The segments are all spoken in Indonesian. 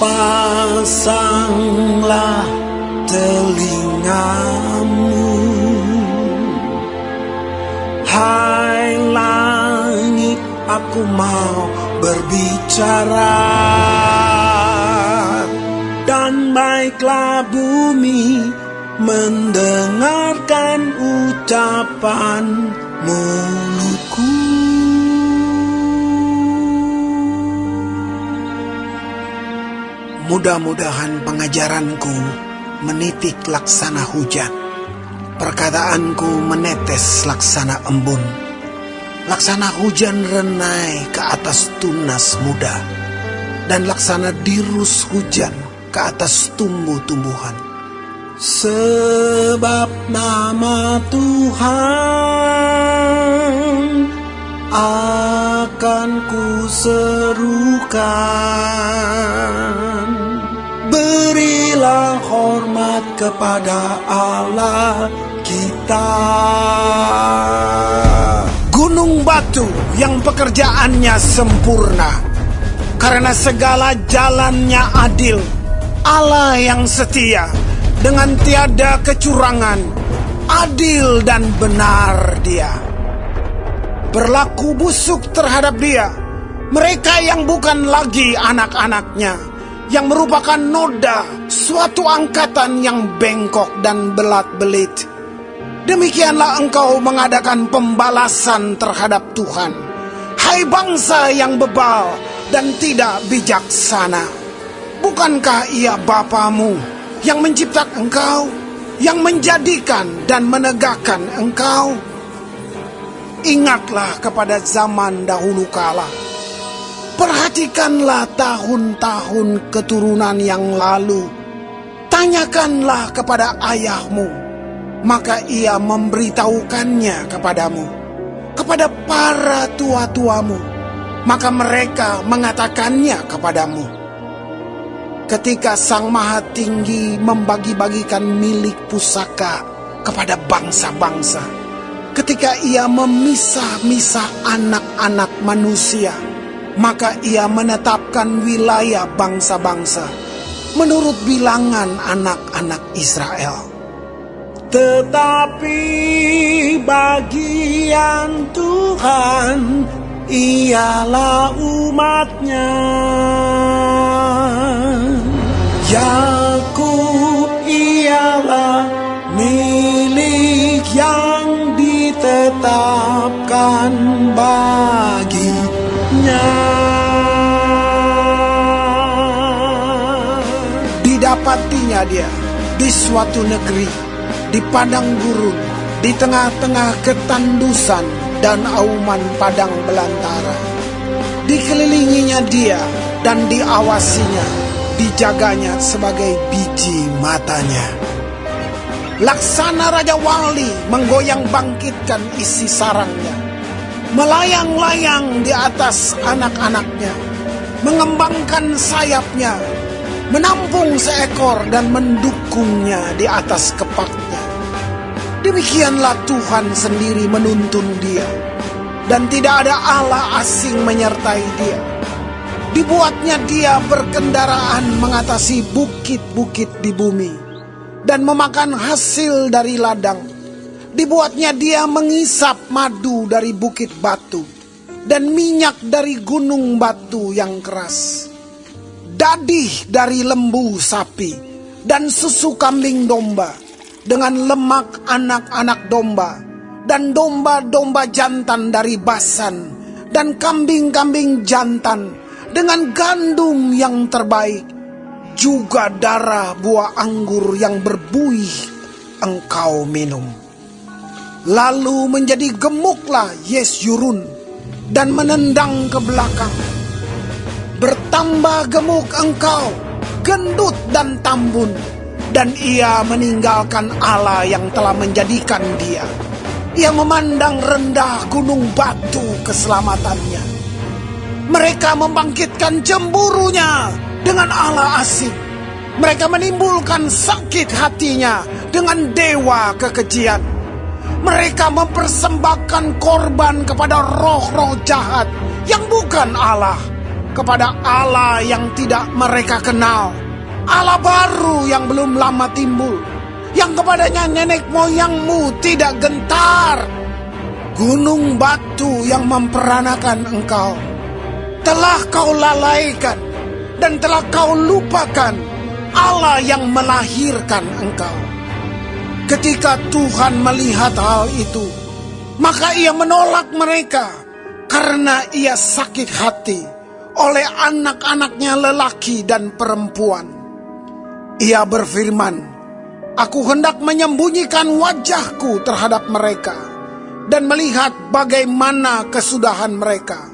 Pasanglah telingamu, hai langit, aku mau berbicara, dan baiklah bumi mendengarkan ucapan mulutku. Mudah-mudahan pengajaranku menitik laksana hujan, perkataanku menetes laksana embun, laksana hujan renai ke atas tunas muda, dan laksana dirus hujan ke atas tumbuh-tumbuhan. Sebab nama Tuhan akan kuserukan. Berilah hormat kepada Allah kita. Gunung batu yang pekerjaannya sempurna, karena segala jalannya adil. Allah yang setia, dengan tiada kecurangan, adil dan benar Dia. Berlaku busuk terhadap Dia mereka yang bukan lagi anak-anaknya, yang merupakan noda, suatu angkatan yang bengkok dan belat-belit. Demikianlah engkau mengadakan pembalasan terhadap Tuhan, hai bangsa yang bebal dan tidak bijaksana. Bukankah Ia Bapamu yang menciptakan engkau, yang menjadikan dan menegakkan engkau? Ingatlah kepada zaman dahulu kala. Perhatikanlah tahun-tahun keturunan yang lalu. Tanyakanlah kepada ayahmu, maka ia memberitahukannya kepadamu. Kepada para tua-tuamu, maka mereka mengatakannya kepadamu. Ketika Sang Maha Tinggi membagi-bagikan milik pusaka kepada bangsa-bangsa, ketika Ia memisah-misah anak-anak manusia, maka Ia menetapkan wilayah bangsa-bangsa menurut bilangan anak-anak Israel. Tetapi bagian Tuhan ialah umat-Nya. Yakub ialah milik yang ditetapkan baginya. Didapatinya dia di suatu negeri, di padang gurun, di tengah-tengah ketandusan dan auman padang belantara. Dikelilinginya dia dan diawasinya, dijaganya sebagai biji matanya. Laksana Raja Wali menggoyang bangkitkan isi sarangnya, melayang-layang di atas anak-anaknya, mengembangkan sayapnya, menampung seekor dan mendukungnya di atas kepaknya. Demikianlah Tuhan sendiri menuntun dia, dan tidak ada Allah asing menyertai dia. Dibuatnya dia berkendaraan mengatasi bukit-bukit di bumi, dan memakan hasil dari ladang. Dibuatnya dia mengisap madu dari bukit batu, dan minyak dari gunung batu yang keras. Dadih dari lembu sapi, dan susu kambing domba, dengan lemak anak-anak domba, dan domba-domba jantan dari Basan, dan kambing-kambing jantan, dengan gandum yang terbaik, juga darah buah anggur yang berbuih engkau minum. Lalu menjadi gemuklah Yesyurun dan menendang ke belakang. Bertambah gemuk engkau, gendut dan tambun, dan ia meninggalkan Allah yang telah menjadikan dia. Ia memandang rendah gunung batu keselamatannya. Mereka membangkitkan cemburunya dengan Allah asing. Mereka menimbulkan sakit hatinya dengan dewa kekejian. Mereka mempersembahkan korban kepada roh-roh jahat yang bukan Allah, kepada Allah yang tidak mereka kenal, Allah baru yang belum lama timbul, yang kepadanya nenek moyangmu tidak gentar. Gunung batu yang memperanakan engkau telah kau lalaikan, dan telah kau lupakan Allah yang melahirkan engkau. Ketika Tuhan melihat hal itu, maka ia menolak mereka, karena ia sakit hati oleh anak-anaknya lelaki dan perempuan. Ia berfirman, aku hendak menyembunyikan wajahku terhadap mereka, dan melihat bagaimana kesudahan mereka.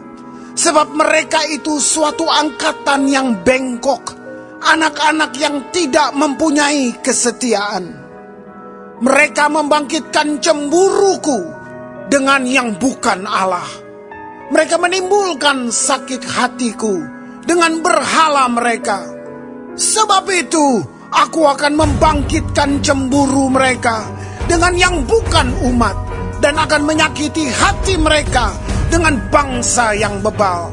Sebab mereka itu suatu angkatan yang bengkok, anak-anak yang tidak mempunyai kesetiaan. Mereka membangkitkan cemburuku dengan yang bukan Allah. Mereka menimbulkan sakit hatiku dengan berhala mereka. Sebab itu aku akan membangkitkan cemburu mereka dengan yang bukan umat, dan akan menyakiti hati mereka dengan bangsa yang bebal.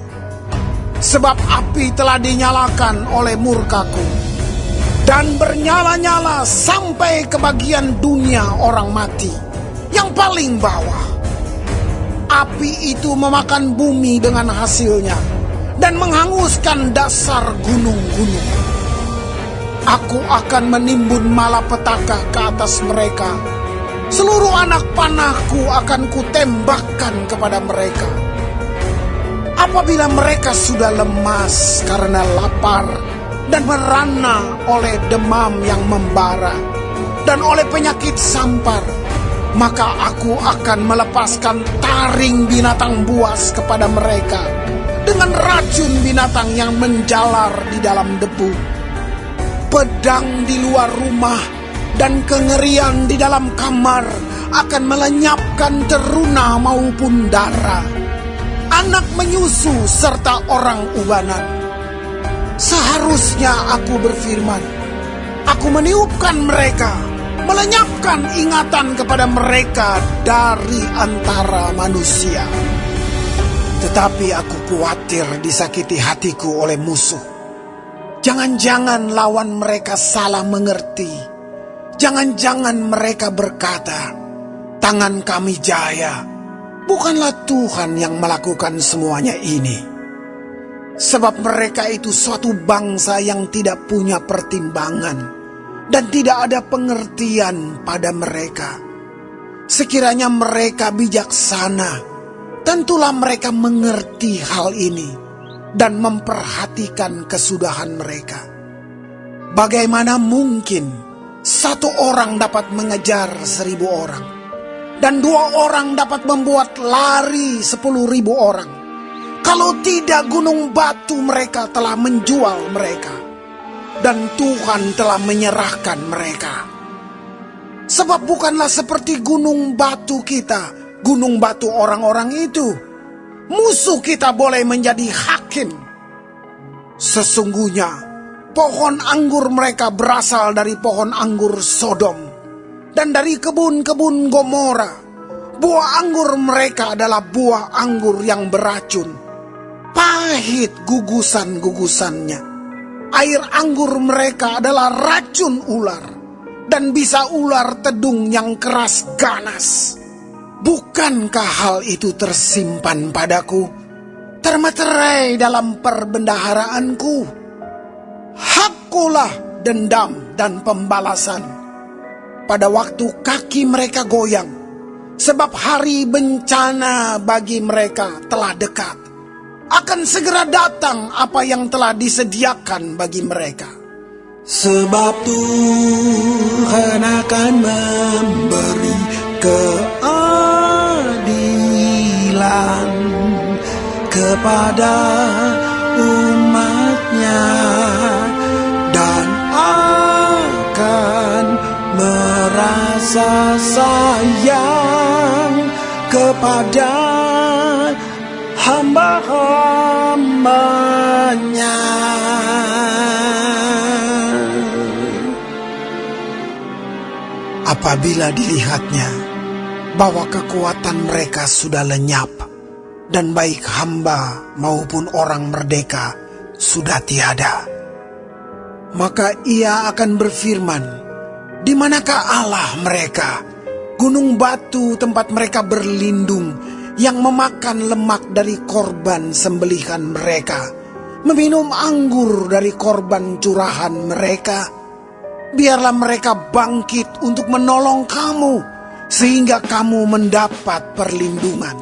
Sebab api telah dinyalakan oleh murkaku, dan bernyala-nyala sampai ke bagian dunia orang mati yang paling bawah. Api itu memakan bumi dengan hasilnya, dan menghanguskan dasar gunung-gunung. Aku akan menimbun malapetaka ke atas mereka. Seluruh anak panahku akan kutembakkan kepada mereka. Apabila mereka sudah lemas karena lapar, dan merana oleh demam yang membara, dan oleh penyakit sampar, maka aku akan melepaskan taring binatang buas kepada mereka, dengan racun binatang yang menjalar di dalam debu. Pedang di luar rumah dan kengerian di dalam kamar akan melenyapkan teruna maupun darah, anak menyusu serta orang ubanan. Seharusnya aku berfirman, aku meniupkan mereka, melenyapkan ingatan kepada mereka dari antara manusia. Tetapi aku khawatir disakiti hatiku oleh musuh. Jangan-jangan lawan mereka salah mengerti. Jangan-jangan mereka berkata, tangan kami jaya. Bukanlah Tuhan yang melakukan semuanya ini. Sebab mereka itu suatu bangsa yang tidak punya pertimbangan, dan tidak ada pengertian pada mereka. Sekiranya mereka bijaksana, tentulah mereka mengerti hal ini, dan memperhatikan kesudahan mereka. Bagaimana mungkin satu orang dapat mengejar 1.000 orang, dan 2 orang dapat membuat lari 10.000 orang, kalau tidak gunung batu mereka telah menjual mereka, dan Tuhan telah menyerahkan mereka. Sebab bukanlah seperti gunung batu kita, gunung batu orang-orang itu. Musuh kita boleh menjadi hakim. Sesungguhnya pohon anggur mereka berasal dari pohon anggur Sodom, dan dari kebun-kebun Gomora. Buah anggur mereka adalah buah anggur yang beracun, pahit gugusan-gugusannya. Air anggur mereka adalah racun ular, dan bisa ular tedung yang keras ganas. Bukankah hal itu tersimpan padaku, termeterai dalam perbendaharaanku? Hakkulah dendam dan pembalasan pada waktu kaki mereka goyang, sebab hari bencana bagi mereka telah dekat. Akan segera datang apa yang telah disediakan bagi mereka. Sebab Tuhan akan memberi keadilan kepada umatnya, dan akan merasa sayang kepada hamba-hambanya. Apabila dilihatnya bahwa kekuatan mereka sudah lenyap, dan baik hamba maupun orang merdeka sudah tiada. Maka ia akan berfirman, di manakah Allah mereka, gunung batu tempat mereka berlindung, yang memakan lemak dari korban sembelihan mereka, meminum anggur dari korban curahan mereka? Biarlah mereka bangkit untuk menolong kamu, sehingga kamu mendapat perlindungan.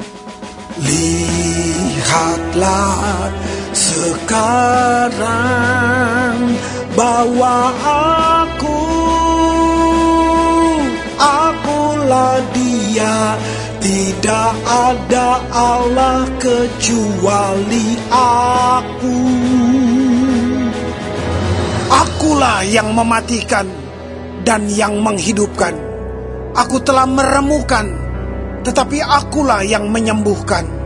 Lihatlah sekarang bahwa akulah Dia, tidak ada Allah kecuali Aku. Akulah yang mematikan dan yang menghidupkan. Aku telah meremukan, tetapi akulah yang menyembuhkan.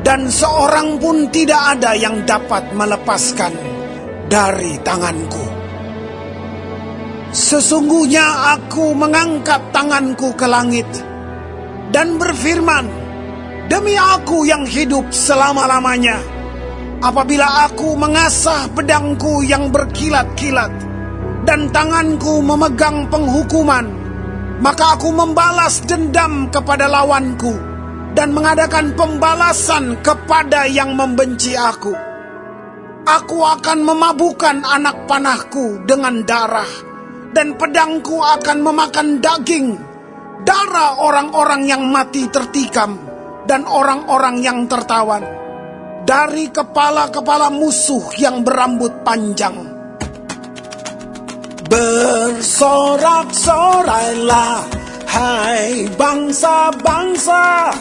Dan seorang pun tidak ada yang dapat melepaskan dari tanganku. Sesungguhnya aku mengangkat tanganku ke langit dan berfirman, demi Aku yang hidup selama-lamanya, apabila aku mengasah pedangku yang berkilat-kilat dan tanganku memegang penghukuman, maka aku membalas dendam kepada lawanku dan mengadakan pembalasan kepada yang membenci aku. Aku akan memabukkan anak panahku dengan darah, dan pedangku akan memakan daging, darah orang-orang yang mati tertikam dan orang-orang yang tertawan, dari kepala-kepala musuh yang berambut panjang. Bersorak-sorailah, hai bangsa-bangsa,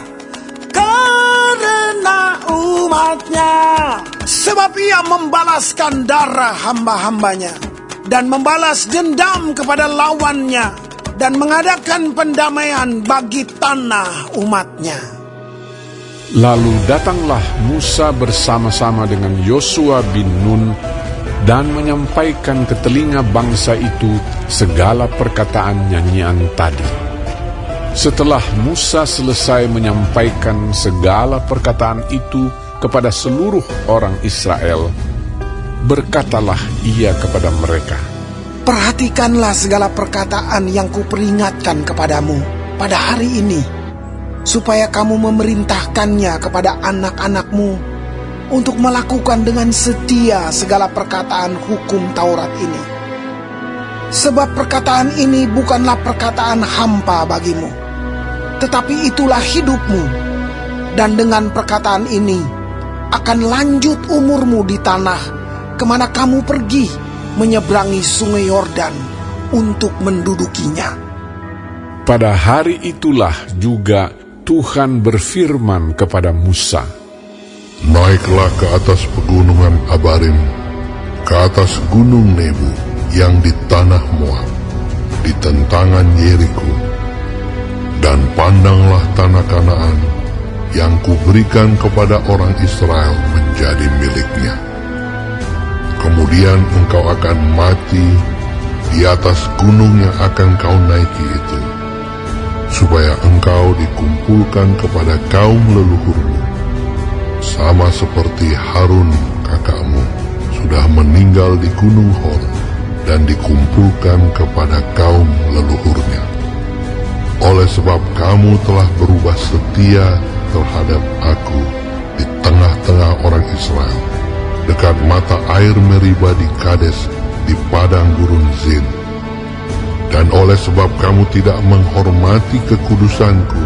karena umatnya. Sebab ia membalaskan darah hamba-hambanya dan membalas dendam kepada lawannya, dan mengadakan pendamaian bagi tanah umatnya. Lalu datanglah Musa bersama-sama dengan Yosua bin Nun dan menyampaikan ke telinga bangsa itu segala perkataan nyanyian tadi. Setelah Musa selesai menyampaikan segala perkataan itu kepada seluruh orang Israel, berkatalah ia kepada mereka, perhatikanlah segala perkataan yang kuperingatkan kepadamu pada hari ini, supaya kamu memerintahkannya kepada anak-anakmu untuk melakukan dengan setia segala perkataan hukum Taurat ini. Sebab perkataan ini bukanlah perkataan hampa bagimu, tetapi itulah hidupmu. Dan dengan perkataan ini akan lanjut umurmu di tanah kemana kamu pergi menyeberangi sungai Yordan untuk mendudukinya. Pada hari itulah juga Tuhan berfirman kepada Musa, naiklah ke atas pegunungan Abarim, ke atas gunung Nebo yang di tanah Moab, di tentangan Yeriko, dan pandanglah tanah Kanaan yang kuberikan kepada orang Israel menjadi miliknya. Kemudian engkau akan mati di atas gunung yang akan kau naiki itu, supaya engkau dikumpulkan kepada kaum leluhurmu, sama seperti Harun kakakmu sudah meninggal di gunung Hor dan dikumpulkan kepada kaum leluhurnya. Oleh sebab kamu telah berubah setia terhadap Aku di tengah-tengah orang Israel, dekat mata air Meriba di Kades di padang gurun Zin. Dan oleh sebab kamu tidak menghormati kekudusanku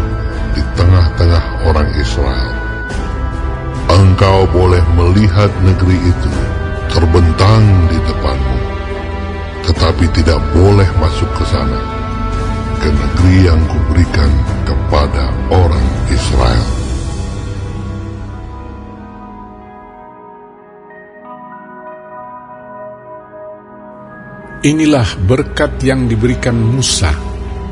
di tengah-tengah orang Israel, engkau boleh melihat negeri itu terbentang di depanmu, tetapi tidak boleh masuk ke sana, ke negeri yang kuberikan kepada orang Israel. inilah berkat yang diberikan Musa,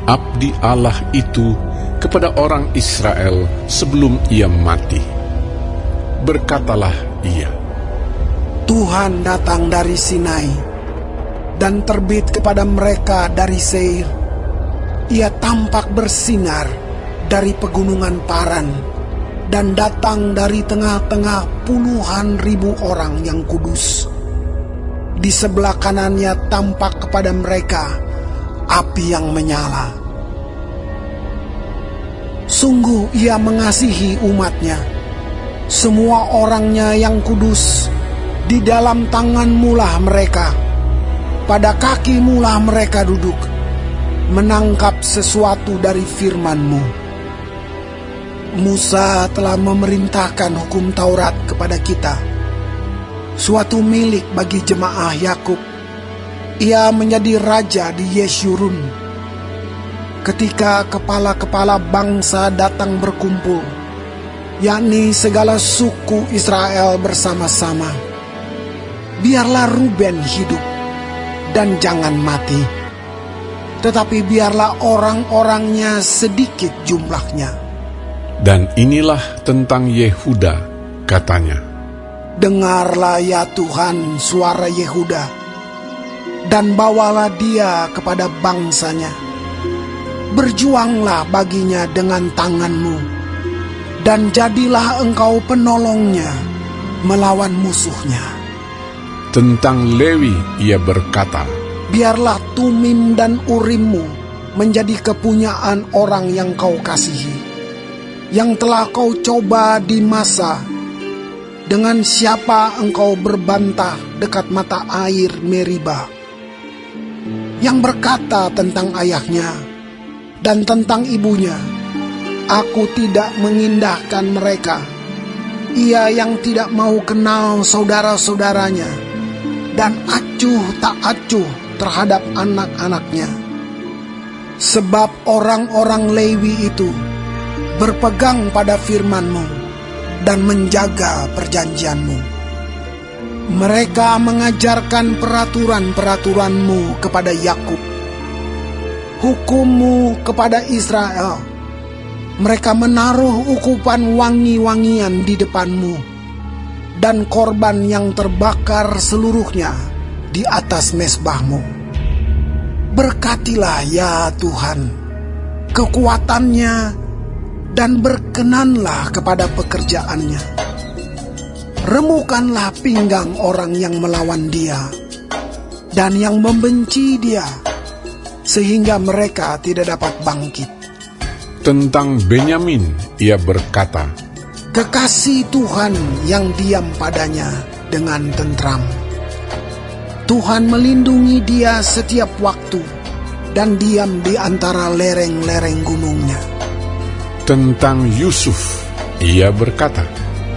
abdi Allah itu, kepada orang Israel sebelum ia mati. Berkatalah ia, Tuhan datang dari Sinai dan terbit kepada mereka dari Seir. Ia tampak bersinar dari pegunungan Paran dan datang dari tengah-tengah puluhan ribu orang yang kudus. Di sebelah kanannya tampak kepada mereka api yang menyala. Sungguh ia mengasihi umatnya, semua orangnya yang kudus. Di dalam tanganmu-lah mereka, pada kakimu-lah mereka duduk, menangkap sesuatu dari firman-Mu. Musa telah memerintahkan hukum Taurat kepada kita, suatu milik bagi jemaah Yakub. Ia menjadi raja di Yeshurun. Ketika kepala-kepala bangsa datang berkumpul, yakni segala suku Israel bersama-sama, biarlah Ruben hidup dan jangan mati, tetapi biarlah orang-orangnya sedikit jumlahnya. Dan inilah tentang Yehuda, katanya. Dengarlah ya Tuhan suara Yehuda, dan bawalah dia kepada bangsanya. Berjuanglah baginya dengan tanganmu, dan jadilah engkau penolongnya melawan musuhnya. Tentang Lewi ia berkata, Biarlah Tumim dan Urimmu menjadi kepunyaan orang yang kau kasihi, yang telah kau coba di masa, dengan siapa engkau berbantah dekat mata air Meriba, yang berkata tentang ayahnya dan tentang ibunya, aku tidak mengindahkan mereka. Ia yang tidak mau kenal saudara-saudaranya, dan acuh tak acuh terhadap anak-anaknya. Sebab orang-orang Lewi itu berpegang pada firman-Mu dan menjaga perjanjian-Mu. Mereka mengajarkan peraturan-peraturan-Mu kepada Yakub, hukum-Mu kepada Israel. Mereka menaruh ukupan wangi-wangian di depan-Mu, dan korban yang terbakar seluruhnya di atas mezbah-Mu. Berkatilah ya Tuhan kekuatannya, dan berkenanlah kepada pekerjaannya. Remukanlah pinggang orang yang melawan dia dan yang membenci dia, sehingga mereka tidak dapat bangkit. Tentang Benyamin ia berkata, Kekasih Tuhan yang diam padanya dengan tentram. Tuhan melindungi dia setiap waktu, dan diam di antara lereng-lereng gunungnya. Tentang Yusuf ia berkata,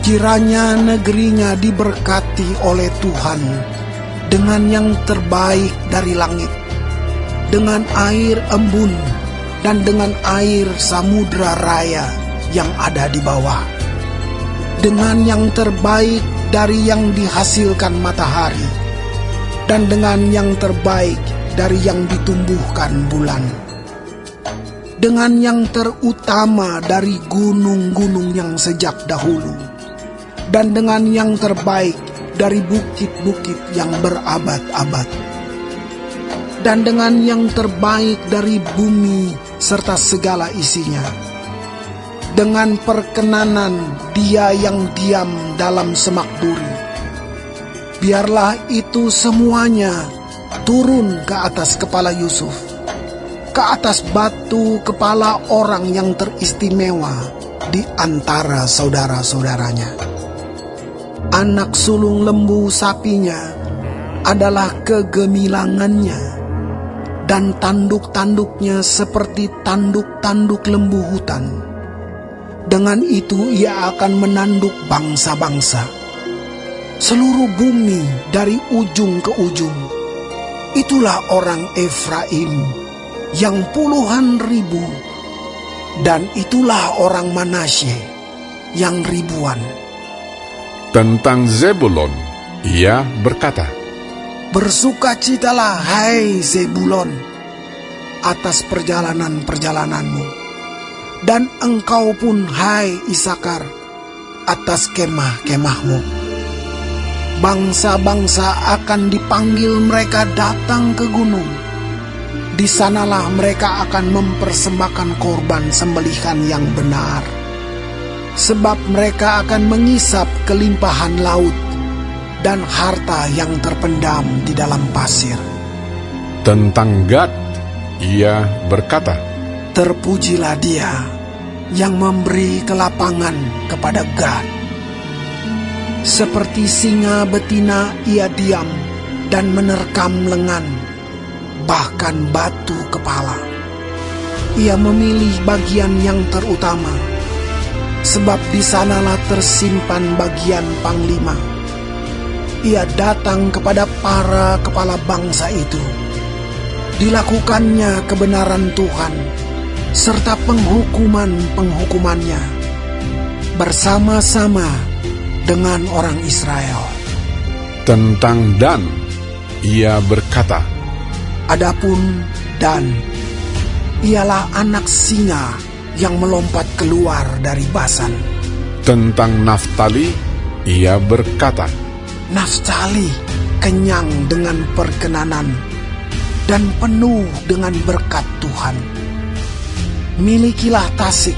Kiranya negerinya diberkati oleh Tuhan dengan yang terbaik dari langit, dengan air embun dan dengan air samudra raya yang ada di bawah, dengan yang terbaik dari yang dihasilkan matahari, dan dengan yang terbaik dari yang ditumbuhkan bulan, dengan yang terutama dari gunung-gunung yang sejak dahulu, dan dengan yang terbaik dari bukit-bukit yang berabad-abad, dan dengan yang terbaik dari bumi serta segala isinya, dengan perkenanan dia yang diam dalam semak duri. Biarlah itu semuanya turun ke atas kepala Yusuf, ke atas batu kepala orang yang teristimewa di antara saudara-saudaranya. Anak sulung lembu sapinya adalah kegemilangannya, dan tanduk-tanduknya seperti tanduk-tanduk lembu hutan. Dengan itu ia akan menanduk bangsa-bangsa, seluruh bumi dari ujung ke ujung. Itulah orang Efraim yang puluhan ribu, dan itulah orang Manasye yang ribuan. Tentang Zebulon ia berkata, Bersukacitalah hai Zebulon atas perjalanan-perjalananmu, dan engkau pun hai Isakar atas kemah-kemahmu. Bangsa-bangsa akan dipanggil mereka datang ke gunung. Di sanalah mereka akan mempersembahkan korban sembelihan yang benar. sebab mereka akan mengisap kelimpahan laut dan harta yang terpendam di dalam pasir. Tentang Gad, ia berkata, Terpujilah Dia yang memberi kelapangan kepada Gad. Seperti singa betina ia diam dan menerkam lengan, bahkan batu kepala. Ia memilih bagian yang terutama, sebab di sanalah tersimpan bagian panglima. Ia datang kepada para kepala bangsa itu. Dilakukannya kebenaran Tuhan, serta penghukuman-penghukumannya, bersama-sama dengan orang Israel. Tentang Dan, ia berkata, Adapun Dan, ialah anak singa yang melompat keluar dari Basan. Tentang Naftali, ia berkata, Naftali kenyang dengan perkenanan dan penuh dengan berkat Tuhan. Milikilah Tasik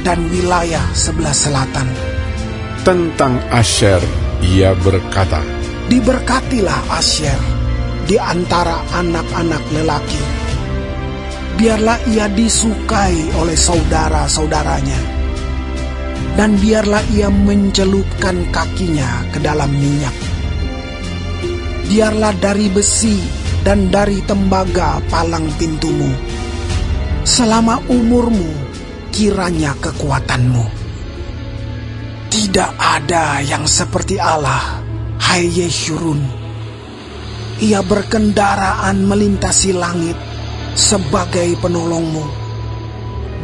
dan wilayah sebelah selatan. Tentang Asher, ia berkata, Diberkatilah Asher di antara anak-anak lelaki. Biarlah ia disukai oleh saudara-saudaranya, dan biarlah ia mencelupkan kakinya ke dalam minyak. Biarlah dari besi dan dari tembaga palang pintumu. Selama umurmu, kiranya kekuatanmu. Tidak ada yang seperti Allah, hai Yeshurun. Ia berkendaraan melintasi langit sebagai penolongmu,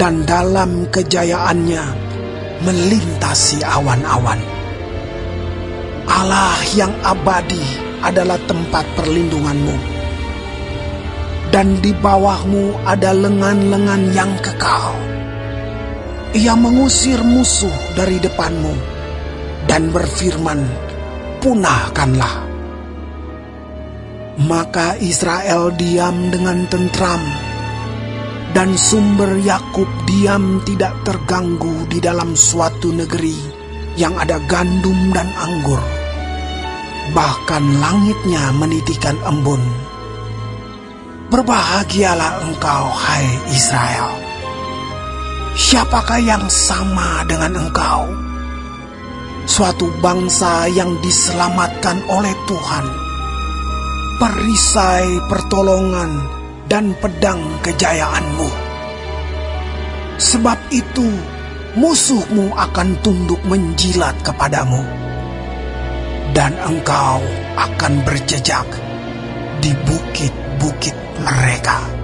dan dalam kejayaannya melintasi awan-awan. Allah yang abadi adalah tempat perlindunganmu, dan di bawahmu ada lengan-lengan yang kekal. Ia mengusir musuh dari depanmu dan berfirman, punahkanlah. Maka Israel diam dengan tentram, dan sumber Yakub diam tidak terganggu di dalam suatu negeri yang ada gandum dan anggur. Bahkan langitnya menitikan embun. Berbahagialah engkau, hai Israel. Siapakah yang sama dengan engkau? Suatu bangsa yang diselamatkan oleh Tuhan, perisai pertolongan dan pedang kejayaanmu. Sebab itu musuhmu akan tunduk menjilat kepadamu, dan engkau akan berjejak di bukit-bukit mereka.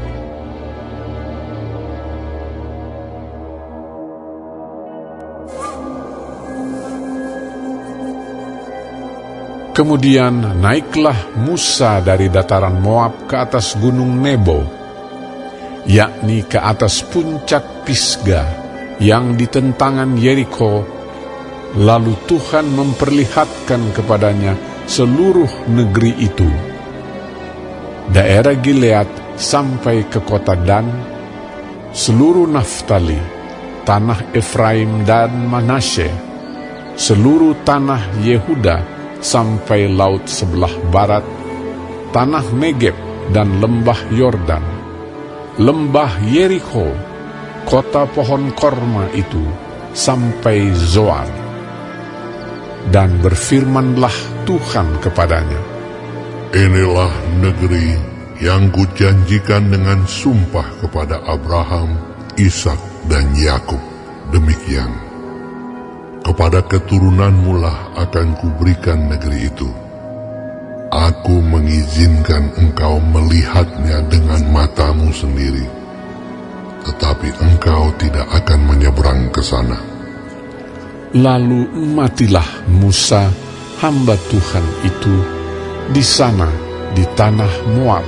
Kemudian naiklah Musa dari dataran Moab ke atas gunung Nebo, yakni ke atas puncak Pisga yang di tentangan Yeriko. Lalu Tuhan memperlihatkan kepadanya seluruh negeri itu, daerah Gilead sampai ke kota Dan, seluruh Naftali, tanah Efraim dan Manasye, seluruh tanah Yehuda sampai laut sebelah barat, tanah Negeb dan lembah Yordan, lembah Yeriko, kota pohon korma itu, sampai Zoar. Dan berfirmanlah Tuhan kepadanya, Inilah negeri yang kujanjikan dengan sumpah kepada Abraham, Ishak dan Yakub. Demikian, kepada keturunanmu lah akan kuberikan negeri itu. Aku mengizinkan engkau melihatnya dengan matamu sendiri, tetapi engkau tidak akan menyeberang ke sana. Lalu matilah Musa, hamba Tuhan itu, di sana di tanah Moab,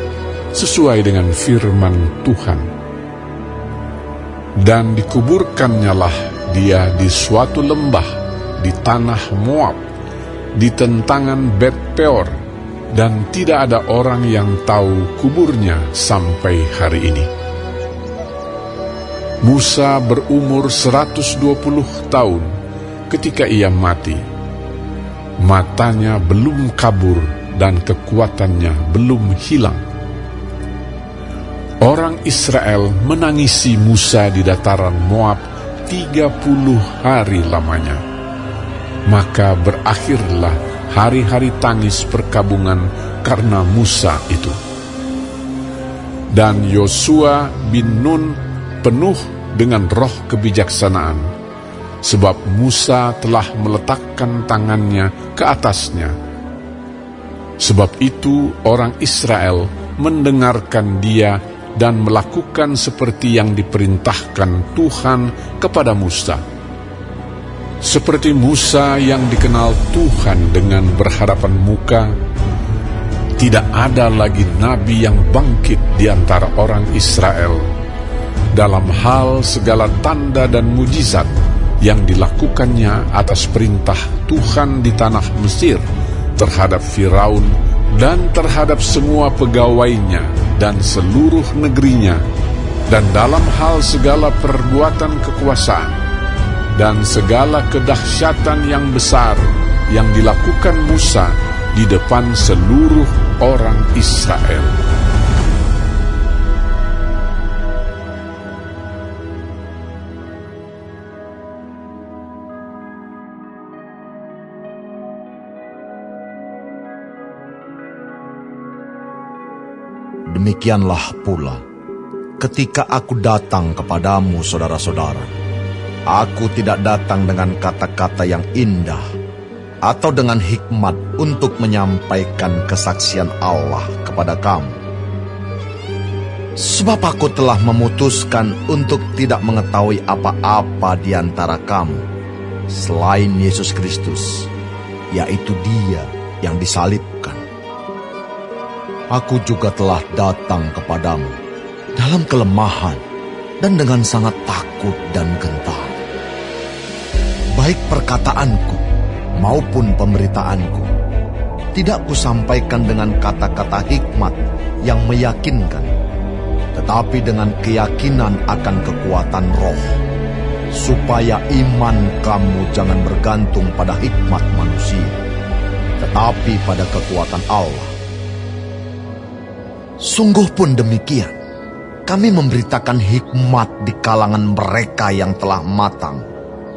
sesuai dengan firman Tuhan. Dan dikuburkannyalah dia di suatu lembah di tanah Moab, di tentangan Bet Peor, dan tidak ada orang yang tahu kuburnya sampai hari ini. Musa berumur 120 tahun ketika ia mati. Matanya belum kabur dan kekuatannya belum hilang. Orang Israel menangisi Musa di dataran Moab 30 hari lamanya. Maka berakhirlah hari-hari tangis perkabungan karena Musa itu. Dan Yosua bin Nun penuh dengan roh kebijaksanaan, sebab Musa telah meletakkan tangannya ke atasnya. Sebab itu orang Israel mendengarkan dia dan melakukan seperti yang diperintahkan Tuhan kepada Musa. Seperti Musa yang dikenal Tuhan dengan berhadapan muka, tidak ada lagi nabi yang bangkit di antara orang Israel dalam hal segala tanda dan mujizat yang dilakukannya atas perintah Tuhan di tanah Mesir terhadap Firaun dan terhadap semua pegawainya dan seluruh negerinya, dan dalam hal segala perbuatan kekuasaan dan segala kedahsyatan yang besar yang dilakukan Musa di depan seluruh orang Israel. Demikianlah pula, ketika aku datang kepadamu, saudara-saudara, aku tidak datang dengan kata-kata yang indah atau dengan hikmat untuk menyampaikan kesaksian Allah kepada kamu. Sebab aku telah memutuskan untuk tidak mengetahui apa-apa di antara kamu selain Yesus Kristus, yaitu Dia yang disalibkan. Aku juga telah datang kepadamu dalam kelemahan dan dengan sangat takut dan gentar. Baik perkataanku maupun pemberitaanku tidak kusampaikan dengan kata-kata hikmat yang meyakinkan, tetapi dengan keyakinan akan kekuatan roh, supaya iman kamu jangan bergantung pada hikmat manusia, tetapi pada kekuatan Allah. Sungguh pun demikian, kami memberitakan hikmat di kalangan mereka yang telah matang,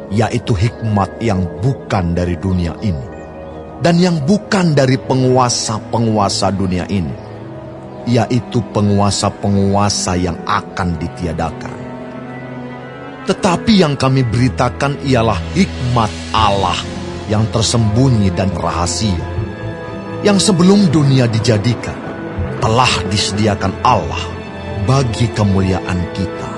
yaitu hikmat yang bukan dari dunia ini, dan yang bukan dari penguasa-penguasa dunia ini, yaitu penguasa-penguasa yang akan ditiadakan. Tetapi yang kami beritakan ialah hikmat Allah yang tersembunyi dan rahasia, yang sebelum dunia dijadikan telah disediakan Allah bagi kemuliaan kita.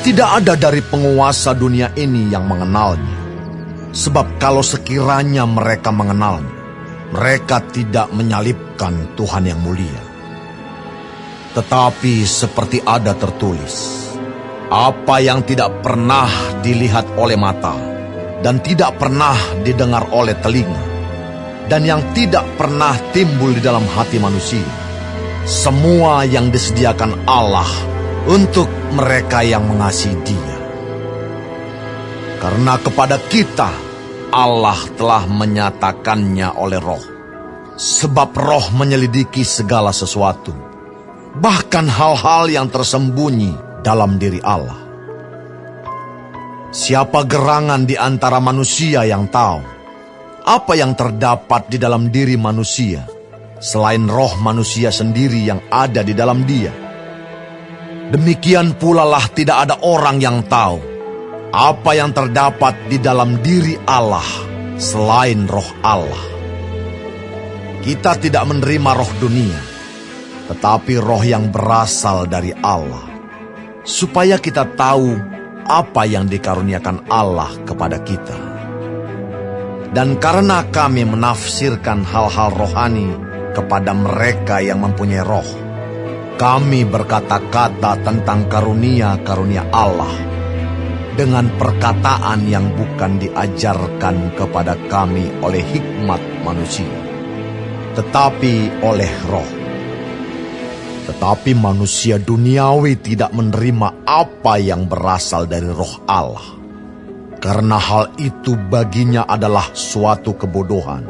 Tidak ada dari penguasa dunia ini yang mengenalnya, sebab kalau sekiranya mereka mengenalnya, mereka tidak menyalibkan Tuhan yang mulia. Tetapi seperti ada tertulis, apa yang tidak pernah dilihat oleh mata, dan tidak pernah didengar oleh telinga, dan yang tidak pernah timbul di dalam hati manusia, semua yang disediakan Allah untuk mereka yang mengasihi Dia. Karena kepada kita Allah telah menyatakannya oleh Roh, sebab Roh menyelidiki segala sesuatu, bahkan hal-hal yang tersembunyi dalam diri Allah. Siapa gerangan di antara manusia yang tahu apa yang terdapat di dalam diri manusia, selain roh manusia sendiri yang ada di dalam dia? Demikian pula lah tidak ada orang yang tahu apa yang terdapat di dalam diri Allah, selain roh Allah. Kita tidak menerima roh dunia, tetapi roh yang berasal dari Allah, supaya kita tahu apa yang dikaruniakan Allah kepada kita. Dan karena kami menafsirkan hal-hal rohani kepada mereka yang mempunyai roh, kami berkata-kata tentang karunia-karunia Allah dengan perkataan yang bukan diajarkan kepada kami oleh hikmat manusia, tetapi oleh Roh. Tetapi manusia duniawi tidak menerima apa yang berasal dari Roh Allah, karena hal itu baginya adalah suatu kebodohan,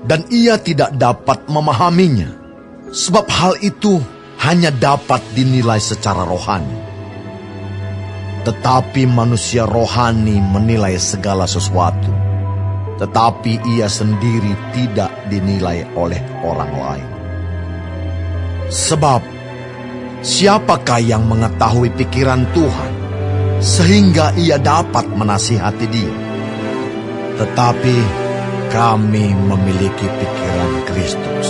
dan ia tidak dapat memahaminya, sebab hal itu hanya dapat dinilai secara rohani. Tetapi manusia rohani menilai segala sesuatu, tetapi ia sendiri tidak dinilai oleh orang lain. Sebab, siapakah yang mengetahui pikiran Tuhan, sehingga ia dapat menasihati dia? Tetapi kami memiliki pikiran Kristus.